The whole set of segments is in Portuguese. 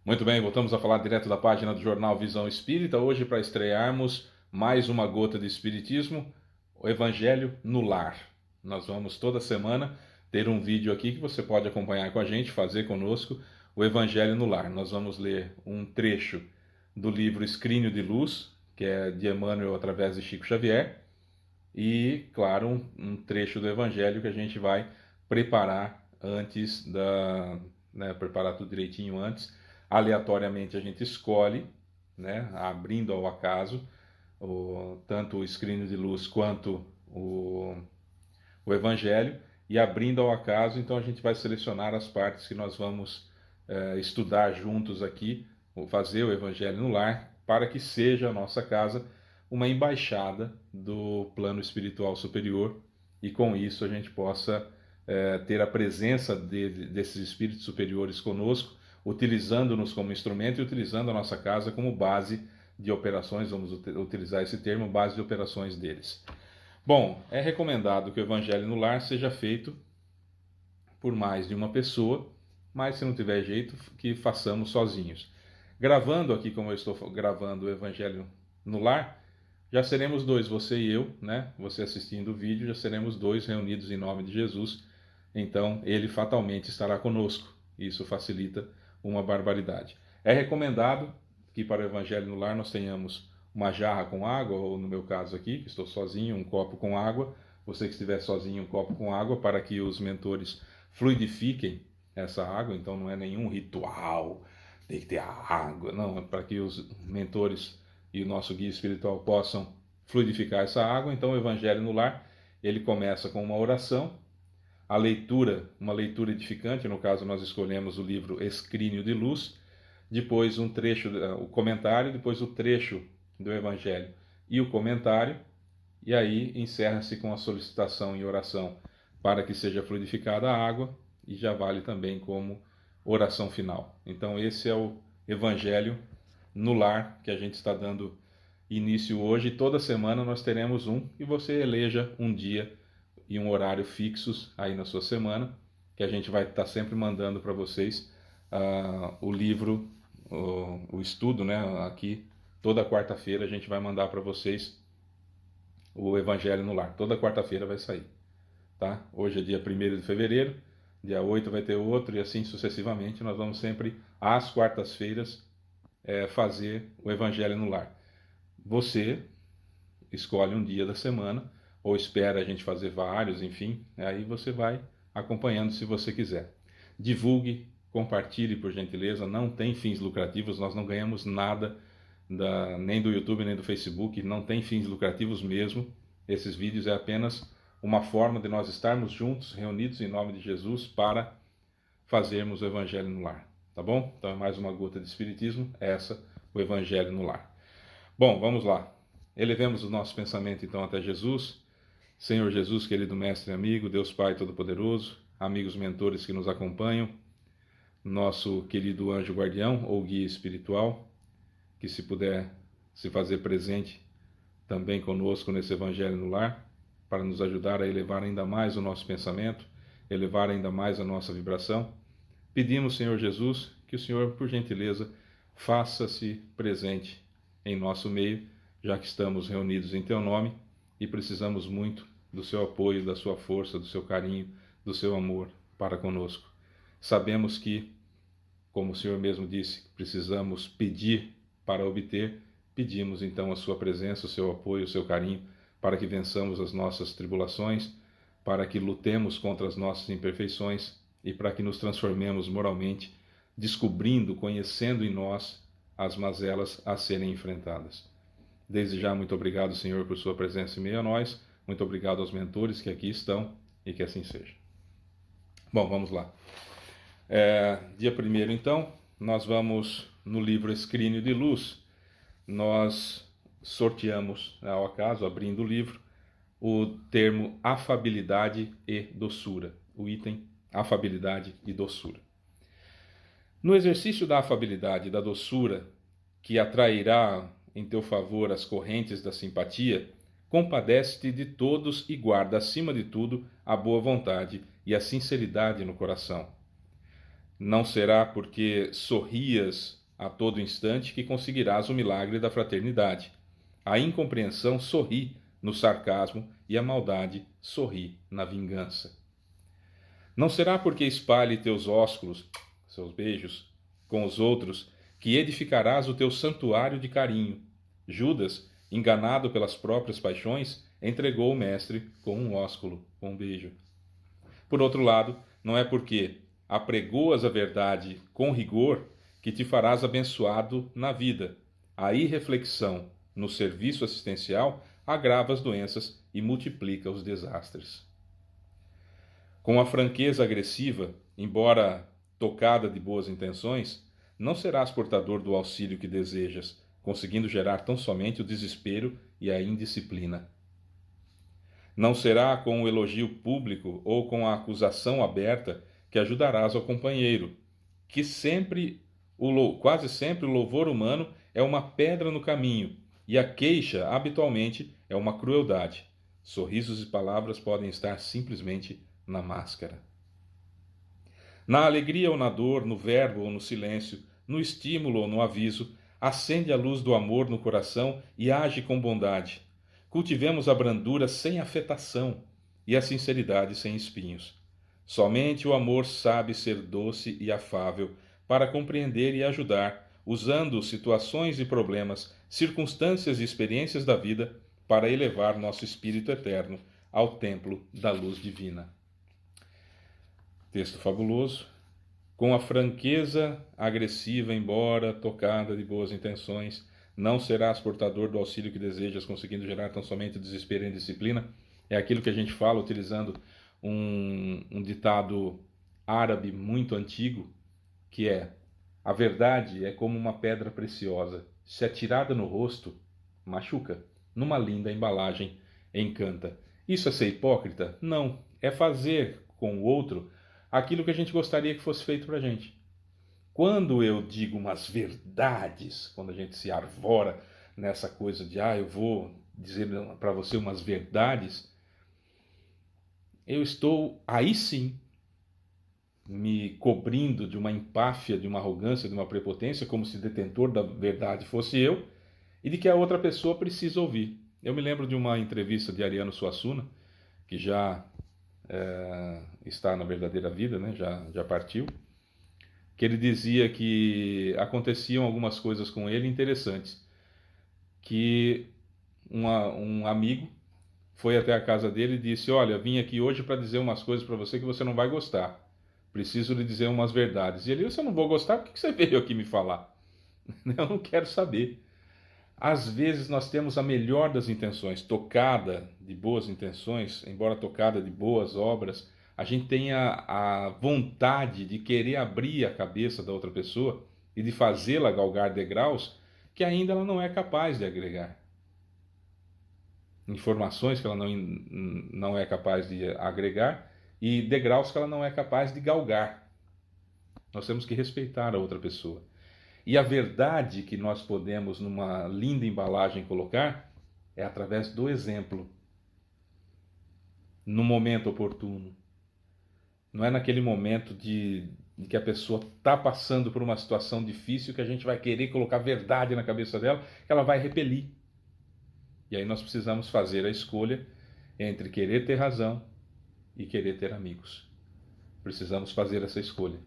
Muito bem, voltamos a falar direto da página do Jornal Visão Espírita, hoje para estrearmos mais uma gota de Espiritismo, o Evangelho no Lar. Nós vamos toda semana ter um vídeo aqui que você pode acompanhar com a gente, fazer conosco o Evangelho no Lar. Nós vamos ler um trecho do livro Escrínio de Luz, que é de Emmanuel através de Chico Xavier, e, claro, um trecho do Evangelho que a gente vai preparar antes preparar tudo direitinho antes. Aleatoriamente a gente escolhe, abrindo ao acaso, tanto o escrínio de luz quanto o Evangelho, e abrindo ao acaso, então a gente vai selecionar as partes que nós vamos estudar juntos aqui, fazer o Evangelho no Lar, para que seja a nossa casa uma embaixada do plano espiritual superior, e com isso a gente possa ter a presença desses espíritos superiores conosco, utilizando-nos como instrumento e utilizando a nossa casa como base de operações, vamos utilizar esse termo, base de operações deles. Bom, é recomendado que o Evangelho no Lar seja feito por mais de uma pessoa, mas se não tiver jeito, que façamos sozinhos. Gravando aqui, como eu estou gravando o Evangelho no Lar, já seremos dois, você e eu, né? Você assistindo o vídeo, já seremos dois reunidos em nome de Jesus. Então, ele fatalmente estará conosco. Isso facilita uma barbaridade. É recomendado que para o Evangelho no Lar nós tenhamos uma jarra com água, ou no meu caso aqui, que estou sozinho, um copo com água. Você que estiver sozinho, um copo com água, para que os mentores fluidifiquem essa água. Então, não é nenhum ritual, tem que ter a água, não, é para que os mentores e o nosso guia espiritual possam fluidificar essa água. Então o Evangelho no Lar, ele começa com uma oração, a leitura, uma leitura edificante, no caso nós escolhemos o livro Escrínio de Luz, depois um trecho, o comentário, depois o trecho do Evangelho e o comentário, e aí encerra-se com a solicitação e oração para que seja fluidificada a água, e já vale também como oração final. Então esse é o Evangelho no Lar que a gente está dando início hoje. Toda semana nós teremos um, e você eleja um dia e um horário fixos aí na sua semana, que a gente vai estar sempre mandando para vocês o livro, o estudo, né? Aqui toda quarta-feira a gente vai mandar para vocês o Evangelho no Lar. Toda quarta-feira vai sair, tá? Hoje é dia 1º de fevereiro, dia 8 vai ter outro, e assim sucessivamente. Nós vamos sempre às quartas-feiras fazer o Evangelho no Lar. Você escolhe um dia da semana, ou espera a gente fazer vários, enfim, aí você vai acompanhando se você quiser. Divulgue, compartilhe por gentileza, não tem fins lucrativos, nós não ganhamos nada nem do YouTube nem do Facebook, não tem fins lucrativos mesmo. Esses vídeos é apenas uma forma de nós estarmos juntos, reunidos em nome de Jesus, para fazermos o Evangelho no Lar. Tá bom? Então é mais uma gota de Espiritismo, o Evangelho no Lar. Bom, vamos lá. Elevemos o nosso pensamento então até Jesus. Senhor Jesus, querido Mestre e amigo, Deus Pai Todo-Poderoso, amigos mentores que nos acompanham, nosso querido anjo guardião ou guia espiritual, que se puder se fazer presente também conosco nesse Evangelho no Lar, para nos ajudar a elevar ainda mais o nosso pensamento, elevar ainda mais a nossa vibração. Pedimos, Senhor Jesus, que o Senhor, por gentileza, faça-se presente em nosso meio, já que estamos reunidos em Teu nome e precisamos muito do Seu apoio, da Sua força, do Seu carinho, do Seu amor para conosco. Sabemos que, como o Senhor mesmo disse, precisamos pedir para obter. Pedimos então a Sua presença, o Seu apoio, o Seu carinho, para que vençamos as nossas tribulações, para que lutemos contra as nossas imperfeições e para que nos transformemos moralmente, descobrindo, conhecendo em nós as mazelas a serem enfrentadas. Desde já, muito obrigado, Senhor, por Sua presença em meio a nós. Muito obrigado aos mentores que aqui estão, e que assim seja. Bom, vamos lá. Dia 1º, então, nós vamos no livro Escrínio de Luz. Nós sorteamos, ao acaso, abrindo o livro, o termo afabilidade e doçura. O item afabilidade e doçura. No exercício da afabilidade e da doçura, que atrairá em teu favor as correntes da simpatia, compadece-te de todos e guarda, acima de tudo, a boa vontade e a sinceridade no coração. Não será porque sorrias a todo instante que conseguirás o milagre da fraternidade. A incompreensão sorri no sarcasmo e a maldade sorri na vingança. Não será porque espalhe teus ósculos, seus beijos, com os outros, que edificarás o teu santuário de carinho. Judas, enganado pelas próprias paixões, entregou o mestre com um ósculo, com um beijo. Por outro lado, não é porque apregoas a verdade com rigor que te farás abençoado na vida. A irreflexão no serviço assistencial agrava as doenças e multiplica os desastres. Com a franqueza agressiva, embora tocada de boas intenções, não serás portador do auxílio que desejas, conseguindo gerar tão somente o desespero e a indisciplina. Não será com o elogio público ou com a acusação aberta que ajudarás ao companheiro, que quase sempre o louvor humano é uma pedra no caminho e a queixa habitualmente é uma crueldade. Sorrisos e palavras podem estar simplesmente na máscara. Na alegria ou na dor, no verbo ou no silêncio, no estímulo ou no aviso, acende a luz do amor no coração e age com bondade. Cultivemos a brandura sem afetação e a sinceridade sem espinhos. Somente o amor sabe ser doce e afável para compreender e ajudar, usando situações e problemas, circunstâncias e experiências da vida para elevar nosso espírito eterno ao templo da luz divina. Texto fabuloso. Com a franqueza agressiva, embora tocada de boas intenções, não serás portador do auxílio que desejas, conseguindo gerar tão somente desespero e indisciplina. É aquilo que a gente fala utilizando um ditado árabe muito antigo, que é: a verdade é como uma pedra preciosa, se atirada no rosto, machuca, numa linda embalagem, encanta. Isso é ser hipócrita? Não, é fazer com o outro aquilo que a gente gostaria que fosse feito para a gente. Quando eu digo umas verdades, quando a gente se arvora nessa coisa de eu vou dizer para você umas verdades, eu estou aí sim me cobrindo de uma empáfia, de uma arrogância, de uma prepotência, como se detentor da verdade fosse eu, e de que a outra pessoa precisa ouvir. Eu me lembro de uma entrevista de Ariano Suassuna, que já está na verdadeira vida, né? já partiu, que ele dizia que aconteciam algumas coisas com ele interessantes, que um amigo foi até a casa dele e disse: olha, vim aqui hoje para dizer umas coisas para você que você não vai gostar, preciso lhe dizer umas verdades. E ele: se eu não vou gostar, por que você veio aqui me falar? Eu não quero saber. Às vezes nós temos a melhor das intenções, tocada de boas intenções, embora tocada de boas obras, a gente tem a vontade de querer abrir a cabeça da outra pessoa e de fazê-la galgar degraus que ainda ela não é capaz de agregar. Informações que ela não é capaz de agregar e degraus que ela não é capaz de galgar. Nós temos que respeitar a outra pessoa. E a verdade que nós podemos, numa linda embalagem, colocar é através do exemplo, no momento oportuno. Não é naquele momento de que a pessoa está passando por uma situação difícil que a gente vai querer colocar verdade na cabeça dela, que ela vai repelir. E aí nós precisamos fazer a escolha entre querer ter razão e querer ter amigos. Precisamos fazer essa escolha.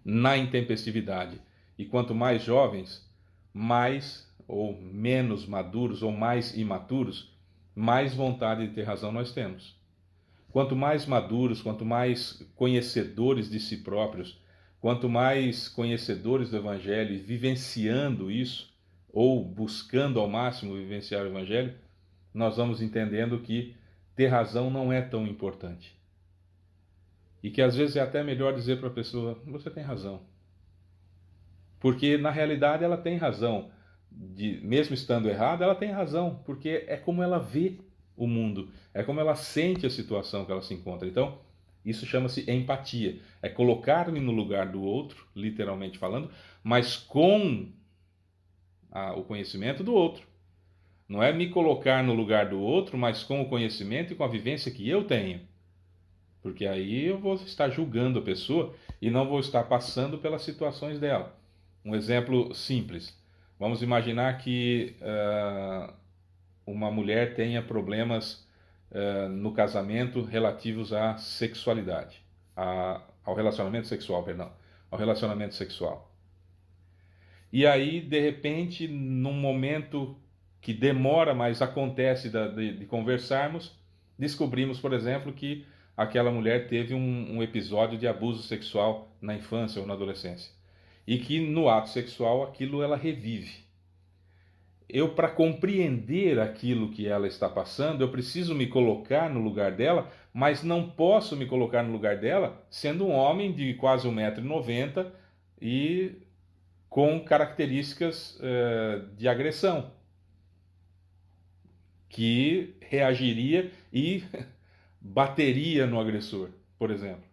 Na intempestividade. E quanto mais jovens, mais ou menos maduros ou mais imaturos, mais vontade de ter razão nós temos. Quanto mais maduros, quanto mais conhecedores de si próprios, quanto mais conhecedores do Evangelho e vivenciando isso, ou buscando ao máximo vivenciar o Evangelho, nós vamos entendendo que ter razão não é tão importante. E que às vezes é até melhor dizer para a pessoa: você tem razão. Porque na realidade ela tem razão. Mesmo estando errada, ela tem razão, porque é como ela vê o mundo, é como ela sente a situação que ela se encontra. Então, isso chama-se empatia. É colocar-me no lugar do outro, literalmente falando, mas com o conhecimento do outro. Não é me colocar no lugar do outro, mas com o conhecimento e com a vivência que eu tenho. Porque aí eu vou estar julgando a pessoa e não vou estar passando pelas situações dela. Um exemplo simples. Vamos imaginar que uma mulher tenha problemas no casamento relativos à sexualidade, ao relacionamento sexual, perdão, ao relacionamento sexual. E aí, de repente, num momento que demora, mas acontece de conversarmos, descobrimos, por exemplo, que aquela mulher teve um episódio de abuso sexual na infância ou na adolescência. E que no ato sexual aquilo ela revive. Eu, para compreender aquilo que ela está passando, eu preciso me colocar no lugar dela, mas não posso me colocar no lugar dela sendo um homem de quase 1,90 m e com características de agressão, que reagiria e bateria no agressor, por exemplo.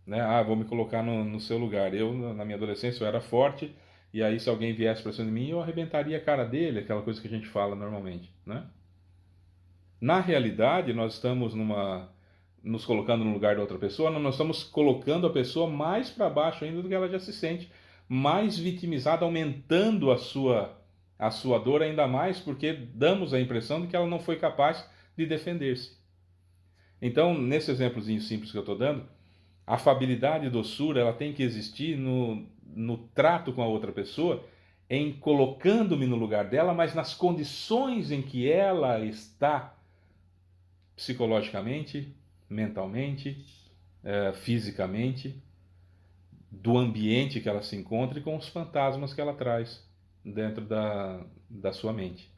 Né? Ah, vou me colocar no seu lugar. Eu, na minha adolescência, eu era forte, e aí se alguém viesse para cima de mim, eu arrebentaria a cara dele, aquela coisa que a gente fala normalmente, né? Na realidade, nós estamos nos colocando no lugar da outra pessoa, nós estamos colocando a pessoa mais para baixo ainda do que ela já se sente, mais vitimizada, aumentando a sua dor ainda mais, porque damos a impressão de que ela não foi capaz de defender-se. Então, nesse exemplozinho simples que eu estou dando, a afabilidade e doçura, ela tem que existir no trato com a outra pessoa, em colocando-me no lugar dela, mas nas condições em que ela está psicologicamente, mentalmente, fisicamente, do ambiente que ela se encontra e com os fantasmas que ela traz dentro da sua mente.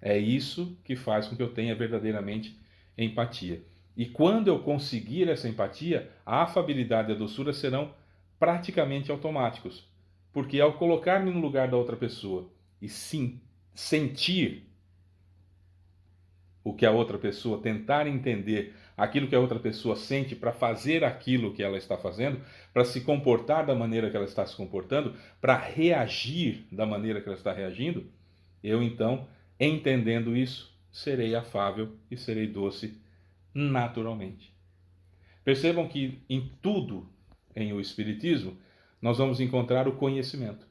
É isso que faz com que eu tenha verdadeiramente empatia. E quando eu conseguir essa empatia, a afabilidade e a doçura serão praticamente automáticos. Porque ao colocar-me no lugar da outra pessoa e sim sentir o que a outra pessoa, tentar entender aquilo que a outra pessoa sente para fazer aquilo que ela está fazendo, para se comportar da maneira que ela está se comportando, para reagir da maneira que ela está reagindo, eu então, entendendo isso, serei afável e serei doce naturalmente. Percebam que em tudo em o Espiritismo nós vamos encontrar o conhecimento.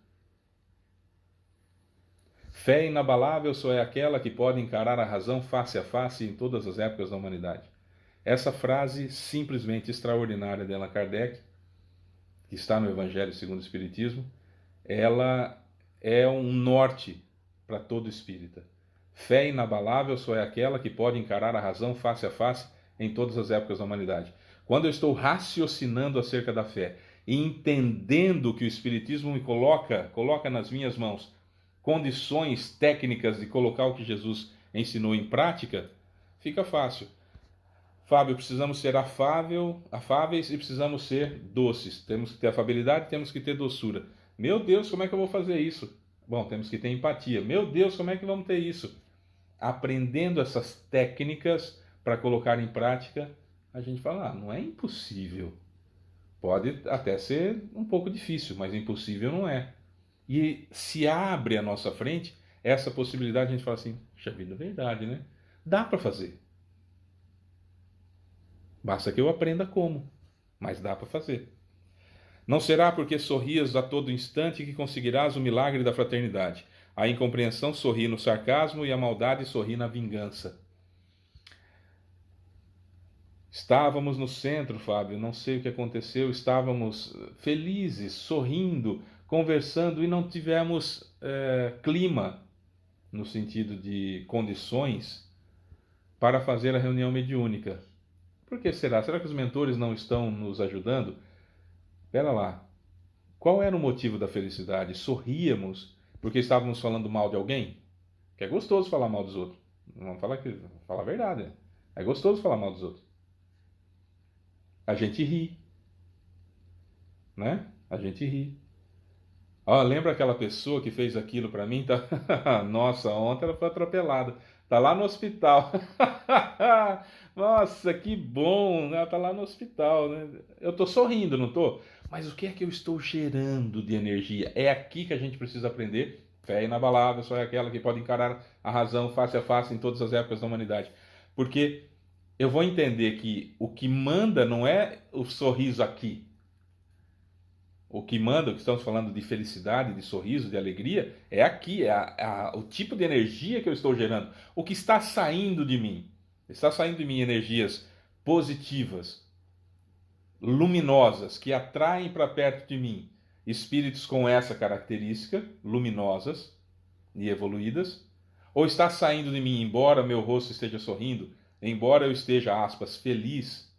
Fé inabalável só é aquela que pode encarar a razão face a face em todas as épocas da humanidade. Essa frase simplesmente extraordinária de Allan Kardec, que está no Evangelho segundo o Espiritismo, ela é um norte para todo espírita. Fé inabalável só é aquela que pode encarar a razão face a face em todas as épocas da humanidade. Quando eu estou raciocinando acerca da fé e entendendo que o Espiritismo me coloca nas minhas mãos condições técnicas de colocar o que Jesus ensinou em prática, fica fácil. Fábio, precisamos ser afáveis e precisamos ser doces. Temos que ter afabilidade, temos que ter doçura. Meu Deus, como é que eu vou fazer isso? Bom, temos que ter empatia. Meu Deus, como é que vamos ter isso? Aprendendo essas técnicas para colocar em prática, a gente fala, não é impossível. Pode até ser um pouco difícil, mas impossível não é. E se abre à nossa frente essa possibilidade, a gente fala assim, puxa vida, é verdade, né? Dá para fazer. Basta que eu aprenda como, mas dá para fazer. Não será porque sorrias a todo instante que conseguirás o milagre da fraternidade. A incompreensão sorri no sarcasmo e a maldade sorri na vingança. Estávamos no centro, Fábio, não sei o que aconteceu, estávamos felizes, sorrindo, conversando e não tivemos clima, no sentido de condições, para fazer a reunião mediúnica. Por que será? Será que os mentores não estão nos ajudando? Espera lá. Qual era o motivo da felicidade? Sorríamos porque estávamos falando mal de alguém? Que é gostoso falar mal dos outros. Não fala a verdade. É gostoso falar mal dos outros. A gente ri, né? A gente ri. Lembra aquela pessoa que fez aquilo para mim? Nossa, ontem ela foi atropelada. Tá lá no hospital. Nossa, que bom, ela tá lá no hospital, né? Eu tô sorrindo, não tô? Mas o que é que eu estou gerando de energia? É aqui que a gente precisa aprender. Fé inabalável só é aquela que pode encarar a razão face a face em todas as épocas da humanidade. Porque eu vou entender que o que manda não é o sorriso aqui. o que manda, o que estamos falando de felicidade, de sorriso, de alegria, é aqui, o tipo de energia que eu estou gerando. O que está saindo de mim. Está saindo de mim energias positivas, luminosas, que atraem para perto de mim espíritos com essa característica, luminosas e evoluídas, ou está saindo de mim, embora meu rosto esteja sorrindo, embora eu esteja, aspas, feliz,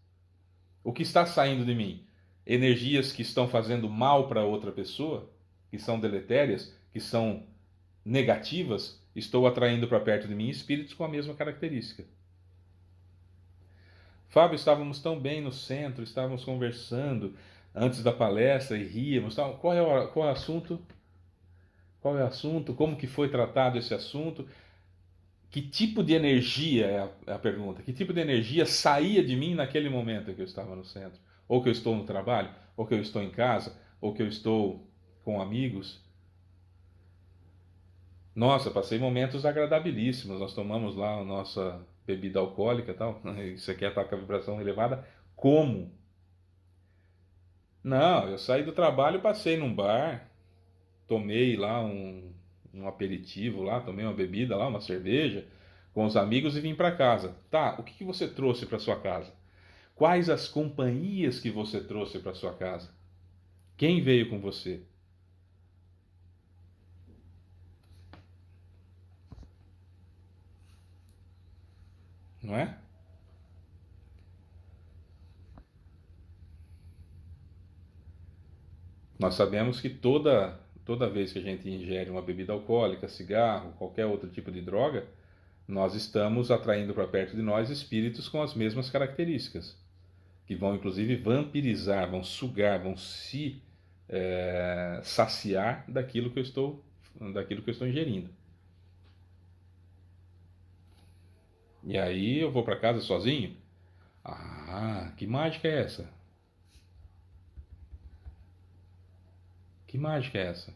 o que está saindo de mim? Energias que estão fazendo mal para outra pessoa, que são deletérias, que são negativas, estou atraindo para perto de mim espíritos com a mesma característica. Fábio, estávamos tão bem no centro, estávamos conversando antes da palestra e ríamos. Qual é o assunto? Qual é o assunto? Como que foi tratado esse assunto? Que tipo de energia, é a pergunta, que tipo de energia saía de mim naquele momento em que eu estava no centro? Ou que eu estou no trabalho, ou que eu estou em casa, ou que eu estou com amigos? Nossa, passei momentos agradabilíssimos. Nós tomamos lá a nossa bebida alcoólica e tal. Isso aqui está com a vibração elevada. Como? Não, eu saí do trabalho, passei num bar, tomei lá um aperitivo lá, tomei uma bebida lá, uma cerveja, com os amigos e vim para casa. Tá, o que você trouxe para sua casa? Quais as companhias que você trouxe para sua casa? Quem veio com você? Não é? Nós sabemos que toda vez que a gente ingere uma bebida alcoólica, cigarro, qualquer outro tipo de droga, nós estamos atraindo para perto de nós espíritos com as mesmas características, que vão inclusive vampirizar, vão sugar, vão se saciar daquilo que eu estou ingerindo. E aí eu vou para casa sozinho? Ah, que mágica é essa? Que mágica é essa?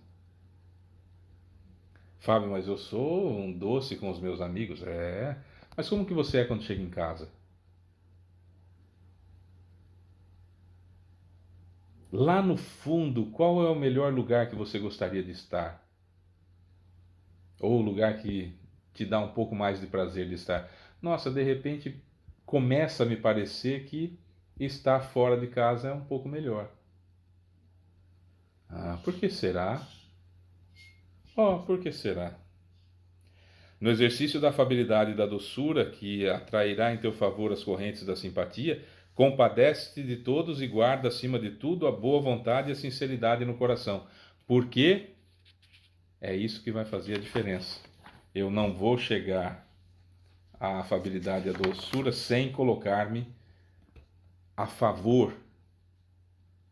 Fábio, mas eu sou um doce com os meus amigos. É. Mas como que você é quando chega em casa? Lá no fundo, qual é o melhor lugar que você gostaria de estar? Ou o lugar que te dá um pouco mais de prazer de estar? Nossa, de repente começa a me parecer que estar fora de casa é um pouco melhor. Ah, por que será? Oh, por que será? No exercício da afabilidade e da doçura, que atrairá em teu favor as correntes da simpatia, compadece-te de todos e guarda, acima de tudo, a boa vontade e a sinceridade no coração. Porque é isso que vai fazer a diferença. Eu não vou chegar à afabilidade e à doçura sem colocar-me a favor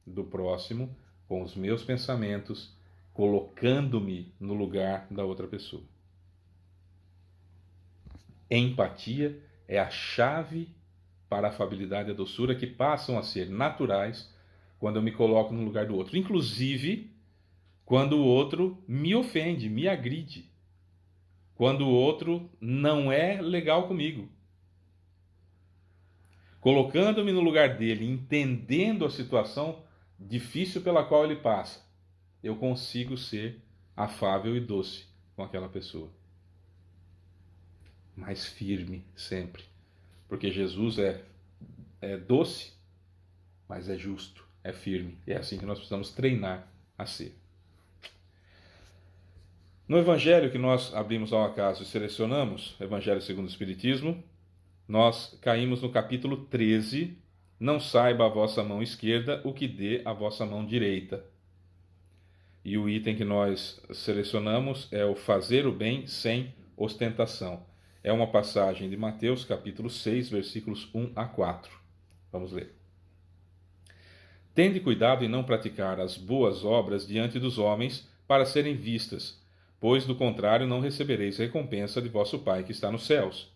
do próximo com os meus pensamentos, colocando-me no lugar da outra pessoa. Empatia é a chave para a afabilidade e a doçura, que passam a ser naturais quando eu me coloco no lugar do outro. Inclusive, quando o outro me ofende, me agride. Quando o outro não é legal comigo. Colocando-me no lugar dele, entendendo a situação difícil pela qual ele passa, eu consigo ser afável e doce com aquela pessoa. Mas firme sempre. Porque Jesus é doce, mas é justo, é firme. E é assim que nós precisamos treinar a ser. No Evangelho que nós abrimos ao acaso e selecionamos, Evangelho segundo o Espiritismo, nós caímos no capítulo 13, não saiba a vossa mão esquerda o que dê a vossa mão direita. E o item que nós selecionamos é o fazer o bem sem ostentação. É uma passagem de Mateus, capítulo 6, versículos 1 a 4. Vamos ler. Tende cuidado em não praticar as boas obras diante dos homens para serem vistas, pois do contrário não recebereis recompensa de vosso Pai que está nos céus.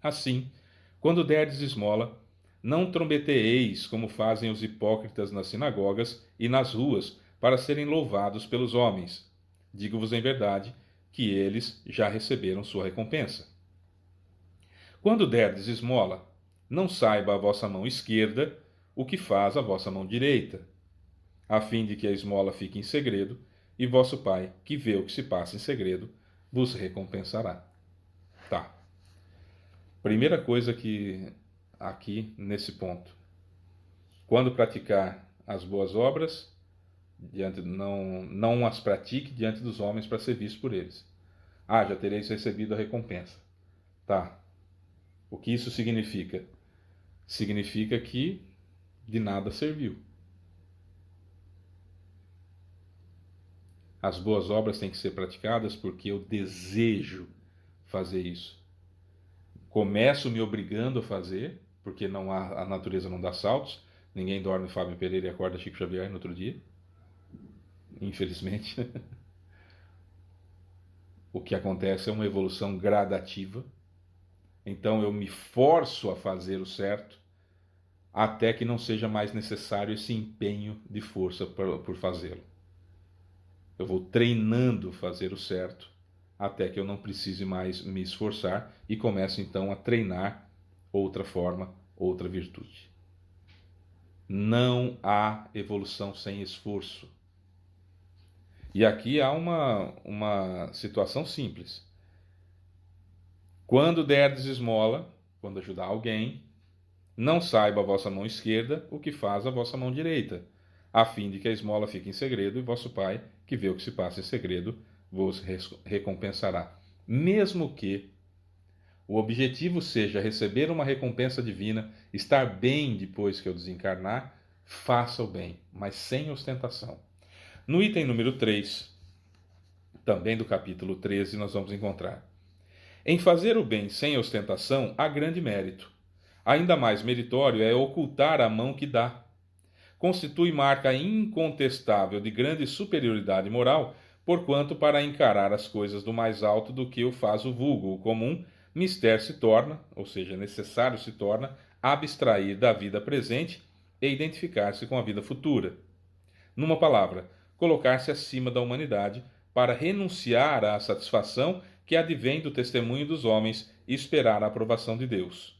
Assim, quando derdes esmola, não trombeteeis como fazem os hipócritas nas sinagogas e nas ruas, para serem louvados pelos homens. Digo-vos em verdade que eles já receberam sua recompensa. Quando derdes esmola, não saiba a vossa mão esquerda o que faz a vossa mão direita, a fim de que a esmola fique em segredo, e vosso Pai, que vê o que se passa em segredo, vos recompensará. Tá. Primeira coisa que aqui nesse ponto. Quando praticar as boas obras, não as pratique diante dos homens para ser visto por eles. Ah, já tereis recebido a recompensa. Tá. O que isso significa? Significa que de nada serviu. As boas obras têm que ser praticadas porque eu desejo fazer isso. Começo me obrigando a fazer, porque a natureza não dá saltos. Ninguém dorme Fábio Pereira e acorda Chico Xavier no outro dia. Infelizmente. O que acontece é uma evolução gradativa. Então eu me forço a fazer o certo até que não seja mais necessário esse empenho de força por fazê-lo. Eu vou treinando fazer o certo até que eu não precise mais me esforçar e começo então a treinar outra forma, outra virtude. Não há evolução sem esforço. E aqui há uma situação simples. Quando derdes esmola, quando ajudar alguém, não saiba a vossa mão esquerda o que faz a vossa mão direita, a fim de que a esmola fique em segredo, e vosso Pai, que vê o que se passa em segredo, vos recompensará. Mesmo que o objetivo seja receber uma recompensa divina, estar bem depois que eu desencarnar, faça o bem, mas sem ostentação. No item número 3, também do capítulo 13, nós vamos encontrar: em fazer o bem sem ostentação há grande mérito. Ainda mais meritório é ocultar a mão que dá. Constitui marca incontestável de grande superioridade moral, porquanto para encarar as coisas do mais alto do que o faz o vulgo, o comum, mister se torna, ou seja, necessário se torna, abstrair da vida presente e identificar-se com a vida futura. Numa palavra, colocar-se acima da humanidade para renunciar à satisfação que advém do testemunho dos homens e esperar a aprovação de Deus.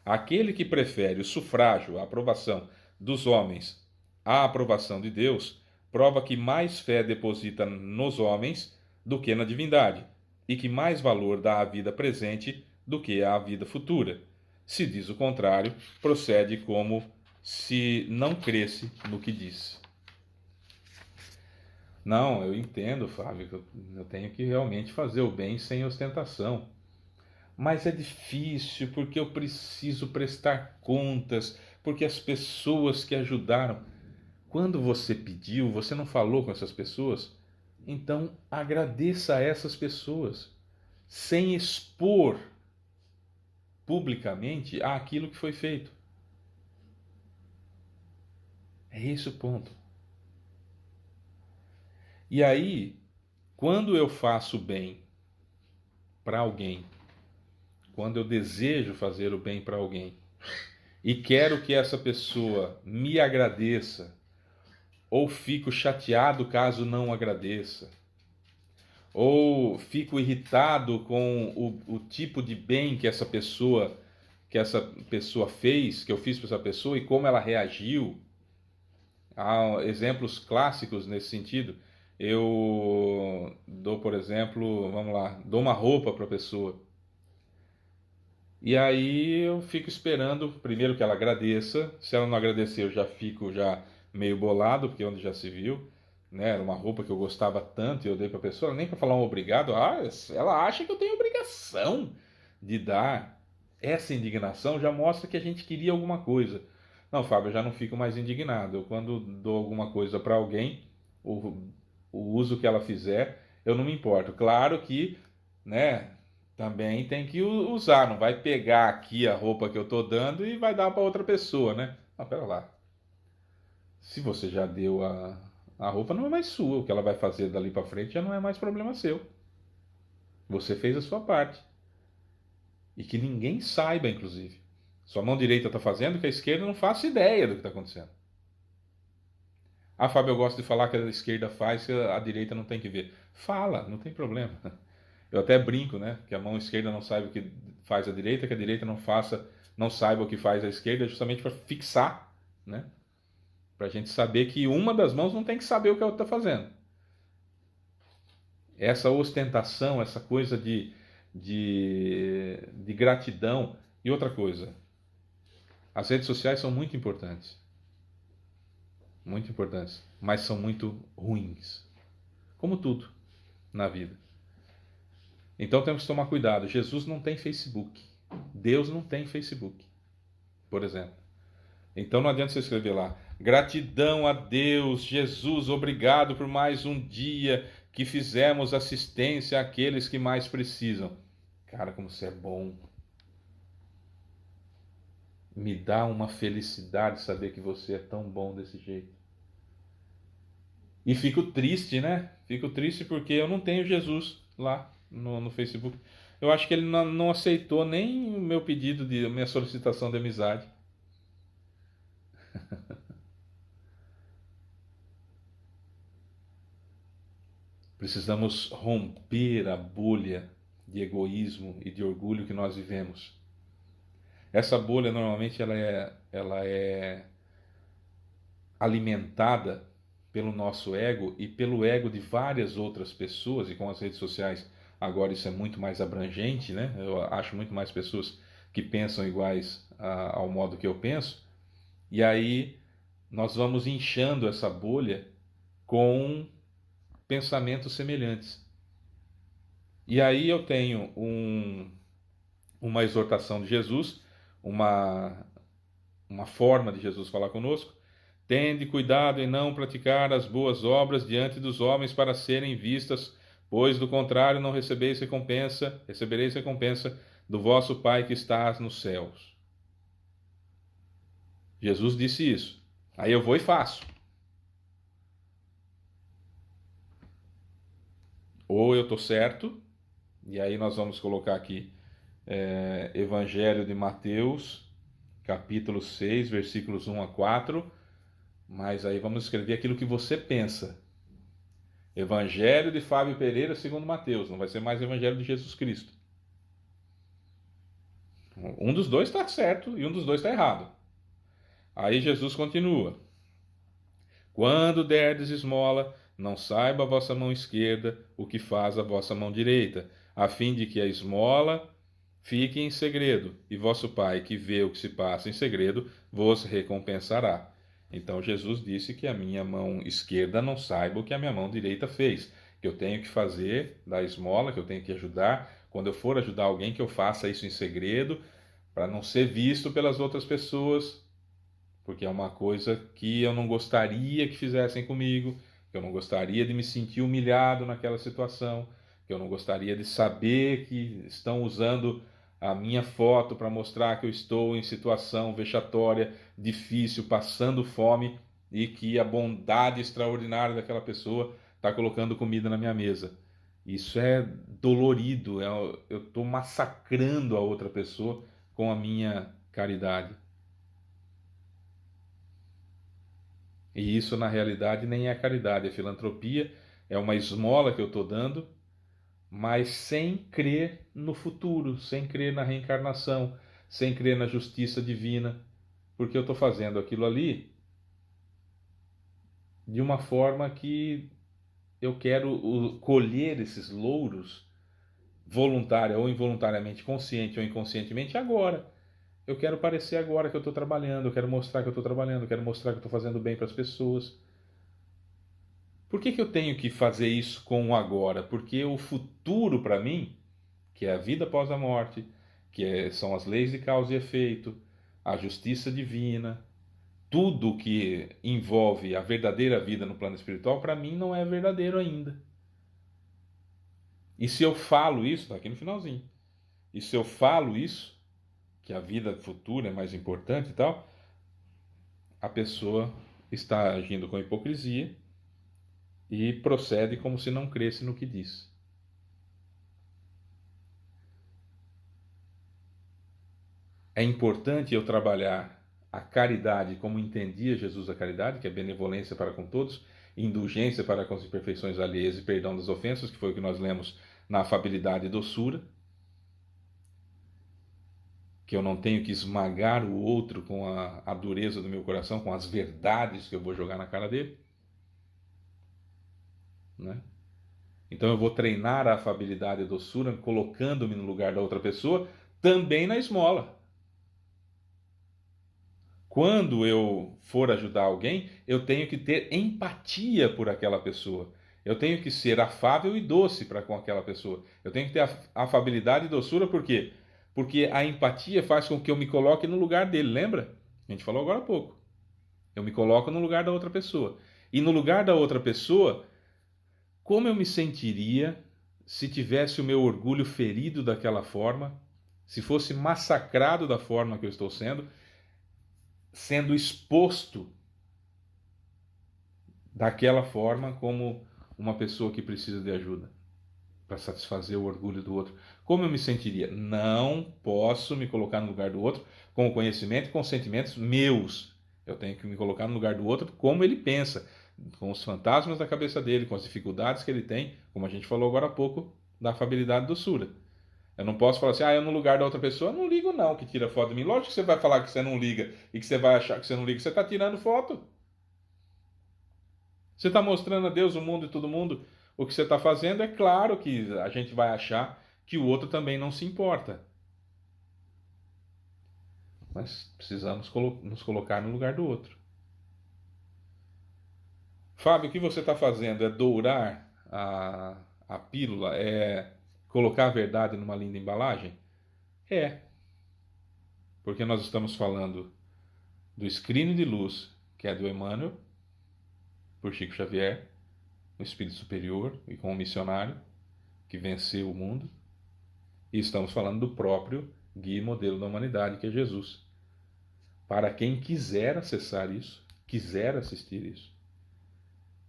Aquele que prefere o sufrágio, a aprovação dos homens à aprovação de Deus, prova que mais fé deposita nos homens do que na divindade, e que mais valor dá à vida presente do que à vida futura. Se diz o contrário, procede como se não cresse no que diz. Não, eu entendo, Fábio, que eu tenho que realmente fazer o bem sem ostentação. Mas é difícil porque eu preciso prestar contas, porque as pessoas que ajudaram. Quando você pediu, você não falou com essas pessoas? Então agradeça a essas pessoas, sem expor publicamente aquilo que foi feito. É esse o ponto. E aí, quando eu faço bem para alguém, quando eu desejo fazer o bem para alguém, e quero que essa pessoa me agradeça, ou fico chateado caso não agradeça, ou fico irritado com o tipo de bem que essa pessoa fez, que eu fiz para essa pessoa e como ela reagiu. Há exemplos clássicos nesse sentido. Eu dou, por exemplo, vamos lá, dou uma roupa para a pessoa. E aí eu fico esperando primeiro que ela agradeça. Se ela não agradecer, eu já fico meio bolado, porque onde já se viu, né? Era uma roupa que eu gostava tanto e eu dei para a pessoa, nem para falar um obrigado. Ela acha que eu tenho obrigação de dar. Essa indignação já mostra que a gente queria alguma coisa. Não, Fábio, eu já não fico mais indignado. Eu, quando dou alguma coisa para alguém, o uso que ela fizer, eu não me importo. Claro que, né? Também tem que usar, não vai pegar aqui a roupa que eu estou dando e vai dar para outra pessoa, né? Não, pera lá. Se você já deu a roupa, não é mais sua. O que ela vai fazer dali para frente já não é mais problema seu. Você fez a sua parte. E que ninguém saiba, inclusive. Sua mão direita está fazendo, que a esquerda não faça ideia do que está acontecendo. Ah, Fábio, eu gosto de falar que a esquerda faz, a direita não tem que ver. Fala, não tem problema. Eu até brinco, né? Que a mão esquerda não saiba o que faz a direita, que a direita não saiba o que faz a esquerda, justamente para fixar, né? para a gente saber que uma das mãos não tem que saber o que a outra está fazendo. Essa ostentação, essa coisa de gratidão. E outra coisa, as redes sociais são muito importantes, mas são muito ruins, como tudo na vida. Então temos que tomar cuidado. Jesus não tem Facebook, Deus não tem Facebook, por exemplo. Então não adianta você escrever lá: gratidão a Deus, Jesus, obrigado por mais um dia que fizemos assistência àqueles que mais precisam. Cara, como você é bom. Me dá uma felicidade saber que você é tão bom desse jeito. E fico triste, né? Fico triste porque eu não tenho Jesus lá no Facebook. Eu acho que ele não aceitou nem o meu pedido, a minha solicitação de amizade. Precisamos romper a bolha de egoísmo e de orgulho que nós vivemos. Essa bolha normalmente ela é alimentada pelo nosso ego e pelo ego de várias outras pessoas, e com as redes sociais agora isso é muito mais abrangente, né? Eu acho muito mais pessoas que pensam iguais ao modo que eu penso, e aí nós vamos inchando essa bolha com pensamentos semelhantes. E aí eu tenho uma exortação de Jesus, uma forma de Jesus falar conosco: tende cuidado em não praticar as boas obras diante dos homens para serem vistas, pois do contrário não recebereis recompensa do vosso Pai que está nos céus. Jesus disse isso. Aí eu vou e faço. Ou eu estou certo, e aí nós vamos colocar aqui Evangelho de Mateus, capítulo 6, versículos 1 a 4, mas aí vamos escrever aquilo que você pensa. Evangelho de Fábio Pereira segundo Mateus, não vai ser mais Evangelho de Jesus Cristo. Um dos dois está certo e um dos dois está errado. Aí Jesus continua: quando derdes esmola, não saiba a vossa mão esquerda o que faz a vossa mão direita, a fim de que a esmola fique em segredo, e vosso Pai, que vê o que se passa em segredo, vos recompensará. Então Jesus disse que a minha mão esquerda não saiba o que a minha mão direita fez, que eu tenho que fazer da esmola, que eu tenho que ajudar. Quando eu for ajudar alguém, que eu faça isso em segredo, para não ser visto pelas outras pessoas, porque é uma coisa que eu não gostaria que fizessem comigo, que eu não gostaria de me sentir humilhado naquela situação, que eu não gostaria de saber que estão usando a minha foto para mostrar que eu estou em situação vexatória, difícil, passando fome, e que a bondade extraordinária daquela pessoa está colocando comida na minha mesa. Isso é dolorido, eu estou massacrando a outra pessoa com a minha caridade. E isso, na realidade, nem é caridade, é filantropia, é uma esmola que eu estou dando, mas sem crer no futuro, sem crer na reencarnação, sem crer na justiça divina, porque eu estou fazendo aquilo ali de uma forma que eu quero colher esses louros, voluntária ou involuntariamente, consciente ou inconscientemente, agora. Eu quero parecer agora que eu estou trabalhando, eu quero mostrar que eu estou trabalhando, eu quero mostrar que eu estou fazendo bem para as pessoas. Por que eu tenho que fazer isso com o agora? Porque o futuro para mim, que é a vida após a morte, são as leis de causa e efeito, a justiça divina, tudo que envolve a verdadeira vida no plano espiritual, para mim não é verdadeiro ainda. E se eu falo isso, está aqui no finalzinho, e se eu falo isso, que a vida futura é mais importante e tal, a pessoa está agindo com hipocrisia e procede como se não cresce no que diz. É importante eu trabalhar a caridade como entendia Jesus a caridade, que é benevolência para com todos, indulgência para com as imperfeições alheias e perdão das ofensas, que foi o que nós lemos na afabilidade e doçura. que eu não tenho que esmagar o outro com a dureza do meu coração, com as verdades que eu vou jogar na cara dele, né? Então eu vou treinar a afabilidade e a doçura, colocando-me no lugar da outra pessoa, também na esmola. Quando eu for ajudar alguém, eu tenho que ter empatia por aquela pessoa. Eu tenho que ser afável e doce para com aquela pessoa. Eu tenho que ter afabilidade e doçura, por quê? Porque a empatia faz com que eu me coloque no lugar dele, lembra? A gente falou agora há pouco. Eu me coloco no lugar da outra pessoa. E no lugar da outra pessoa, como eu me sentiria se tivesse o meu orgulho ferido daquela forma, se fosse massacrado da forma que eu estou sendo exposto daquela forma como uma pessoa que precisa de ajuda para satisfazer o orgulho do outro? Como eu me sentiria? Não posso me colocar no lugar do outro com o conhecimento e com sentimentos meus. Eu tenho que me colocar no lugar do outro como ele pensa, com os fantasmas da cabeça dele, com as dificuldades que ele tem, como a gente falou agora há pouco, da afabilidade e doçura. Eu não posso falar assim, eu no lugar da outra pessoa, não ligo não que tira foto de mim. Lógico que você vai falar que você não liga e que você vai achar que você não liga, você está tirando foto. Você está mostrando a Deus, o mundo e todo mundo o que você está fazendo. É claro que a gente vai achar que o outro também não se importa. Mas precisamos nos colocar no lugar do outro. Fábio, o que você está fazendo é dourar a pílula? É colocar a verdade numa linda embalagem? É, porque nós estamos falando do escrínio de luz, que é do Emmanuel, por Chico Xavier, o espírito superior e com o missionário que venceu o mundo. E estamos falando do próprio guia e modelo da humanidade, que é Jesus. Para quem quiser acessar isso, quiser assistir isso.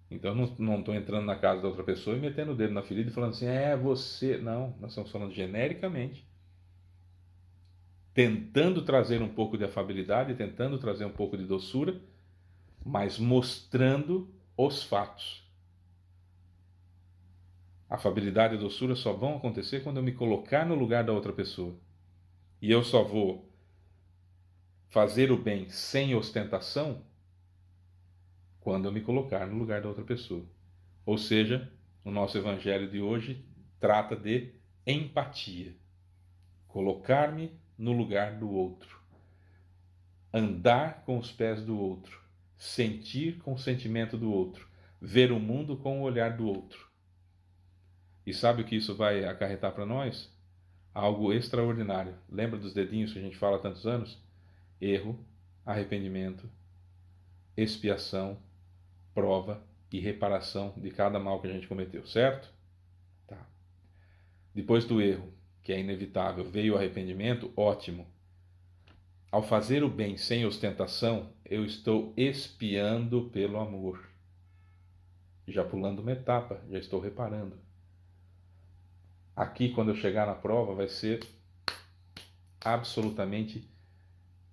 Então não estou entrando na casa da outra pessoa e metendo o dedo na ferida e falando assim, você. Não, nós estamos falando genericamente. Tentando trazer um pouco de afabilidade, tentando trazer um pouco de doçura, mas mostrando os fatos. Afabilidade e doçura só vão acontecer quando eu me colocar no lugar da outra pessoa. E eu só vou fazer o bem sem ostentação quando eu me colocar no lugar da outra pessoa. Ou seja, o nosso evangelho de hoje trata de empatia. Colocar-me no lugar do outro. Andar com os pés do outro. Sentir com o sentimento do outro. Ver o mundo com o olhar do outro. E sabe o que isso vai acarretar para nós? Algo extraordinário. Lembra dos dedinhos que a gente fala há tantos anos? Erro, arrependimento, expiação, prova e reparação de cada mal que a gente cometeu, certo? Tá. Depois do erro, que é inevitável, veio o arrependimento, ótimo. Ao fazer o bem sem ostentação, eu estou expiando pelo amor. Já pulando uma etapa, já estou reparando. Aqui, quando eu chegar na prova, vai ser absolutamente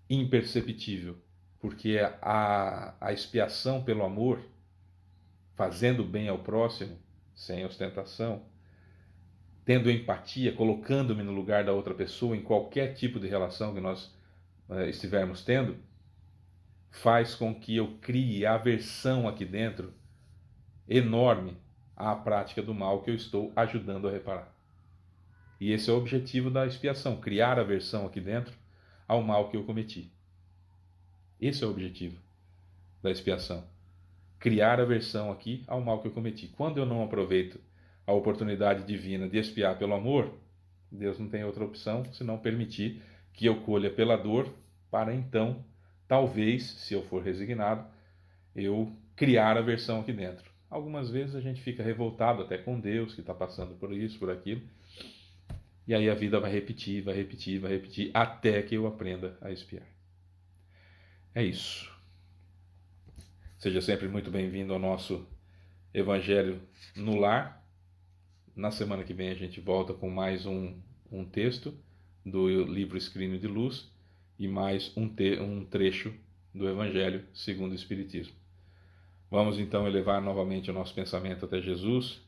imperceptível, porque a expiação pelo amor, fazendo bem ao próximo, sem ostentação, tendo empatia, colocando-me no lugar da outra pessoa em qualquer tipo de relação que nós estivermos tendo, faz com que eu crie aversão aqui dentro enorme à prática do mal que eu estou ajudando a reparar. E esse é o objetivo da expiação, criar aversão aqui dentro ao mal que eu cometi. Esse é o objetivo da expiação. Criar aversão aqui ao mal que eu cometi. Quando eu não aproveito a oportunidade divina de expiar pelo amor, Deus não tem outra opção senão permitir que eu colha pela dor, para então, talvez, se eu for resignado, eu criar aversão aqui dentro. Algumas vezes a gente fica revoltado até com Deus, que está passando por isso, por aquilo, e aí a vida vai repetir, vai repetir, vai repetir, até que eu aprenda a expiar. É isso. Seja sempre muito bem-vindo ao nosso Evangelho no Lar. Na semana que vem a gente volta com mais um texto do livro Escrínio de Luz e mais um trecho do Evangelho segundo o Espiritismo. Vamos então elevar novamente o nosso pensamento até Jesus.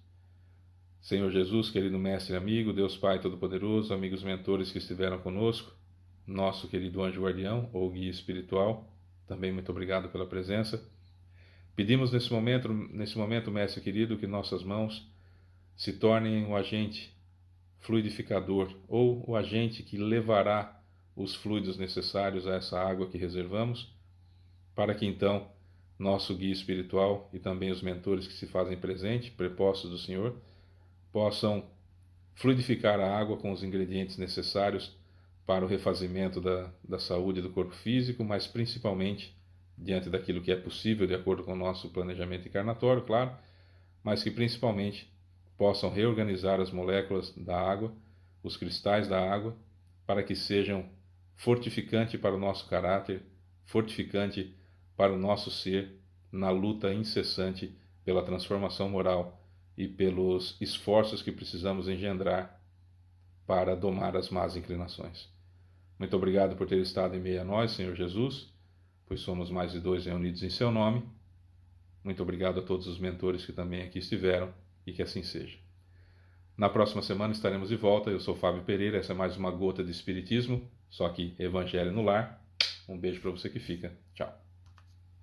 Senhor Jesus, querido Mestre e amigo, Deus Pai Todo-Poderoso, amigos mentores que estiveram conosco, nosso querido anjo guardião ou guia espiritual, também muito obrigado pela presença. Pedimos nesse momento, mestre querido, que nossas mãos se tornem o agente fluidificador ou o agente que levará os fluidos necessários a essa água que reservamos, para que então nosso guia espiritual e também os mentores que se fazem presente, prepostos do Senhor, possam fluidificar a água com os ingredientes necessários para o refazimento da saúde do corpo físico, mas principalmente diante daquilo que é possível de acordo com o nosso planejamento encarnatório, claro, mas que principalmente possam reorganizar as moléculas da água, os cristais da água, para que sejam fortificante para o nosso caráter, fortificante para o nosso ser na luta incessante pela transformação moral e pelos esforços que precisamos engendrar para domar as más inclinações. Muito obrigado por ter estado em meio a nós, Senhor Jesus, pois somos mais de 2 reunidos em seu nome. Muito obrigado a todos os mentores que também aqui estiveram e que assim seja. Na próxima semana estaremos de volta. Eu sou Fábio Pereira, essa é mais uma gota de Espiritismo, só que Evangelho no Lar. Um beijo para você que fica. Tchau.